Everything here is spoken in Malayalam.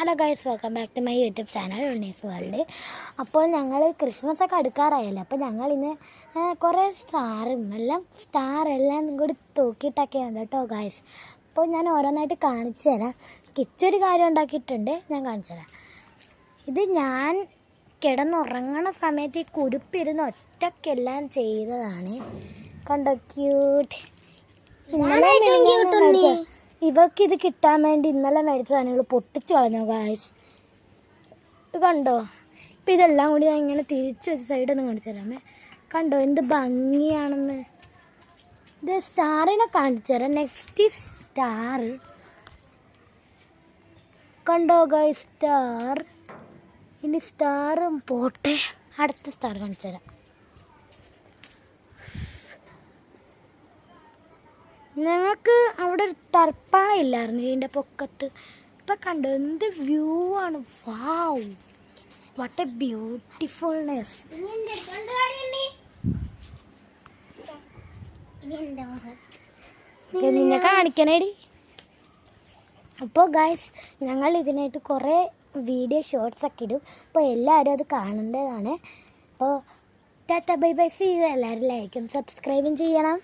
Hello guys, welcome back to my YouTube channel Unni's world. അപ്പോൾ ഞങ്ങൾ ക്രിസ്മസ് ഒക്കെ അടുക്കാറായല്ലോ. അപ്പോൾ ഞങ്ങൾ ഇന്ന് കുറേ സ്റ്റാർ എല്ലാം കൂടി തൂക്കിയിട്ടൊക്കെയാണ് കേട്ടോ ഗൈസ്. അപ്പോൾ ഞാൻ ഓരോന്നായിട്ട് കാണിച്ചു തരാം. കിച്ചൊരു കാര്യം ഉണ്ടാക്കിയിട്ടുണ്ട്, ഞാൻ കാണിച്ചു തരാം. ഇത് ഞാൻ കിടന്നുറങ്ങണ സമയത്ത് ഈ കുരുപ്പിരുന്ന് ഒറ്റക്കെല്ലാം ചെയ്തതാണ്. കണ്ടോ, ക്യൂട്ട്. ഇവർക്ക് ഇത് കിട്ടാൻ വേണ്ടി ഇന്നലെ മേടിച്ചതാണ്. ഇവൾ പൊട്ടിച്ച് കളഞ്ഞു ഗായ്സ്. ഇത് കണ്ടോ? ഇപ്പം ഇതെല്ലാം കൂടി ഞാൻ ഇങ്ങനെ തിരിച്ച് ഒരു സൈഡൊന്ന് കാണിച്ചു തരാമേ. കണ്ടോ എന്ത് ഭംഗിയാണെന്ന്. ഇത് സ്റ്റാറിനെ കാണിച്ചു തരാം. നെക്സ്റ്റ് സ്റ്റാർ കണ്ടോ ഗായ്സ്, സ്റ്റാർ. ഇനി സ്റ്റാറും പോട്ടെ, അടുത്ത സ്റ്റാർ കാണിച്ചു തരാം. ഞങ്ങൾക്ക് അവിടെ ഒരു തർപ്പാണ ഇല്ലായിരുന്നു ഇതിൻ്റെ പൊക്കത്ത്. ഇപ്പം കണ്ടോ എന്ത് വ്യൂ ആണ്. വാവ്, വാട്ട് എ ബ്യൂട്ടിഫുൾനെസ്. നിന്നെ കാണിക്കണേടി. അപ്പോൾ ഗൈസ്, ഞങ്ങൾ ഇതിനായിട്ട് കുറേ വീഡിയോ ഷോർട്സ് ഒക്കെ ഇടും. അപ്പോൾ എല്ലാവരും അത് കാണേണ്ടതാണ്. അപ്പോൾ tata bye bye, see you. എല്ലാവരും ലൈക്കും സബ്സ്ക്രൈബും ചെയ്യണം.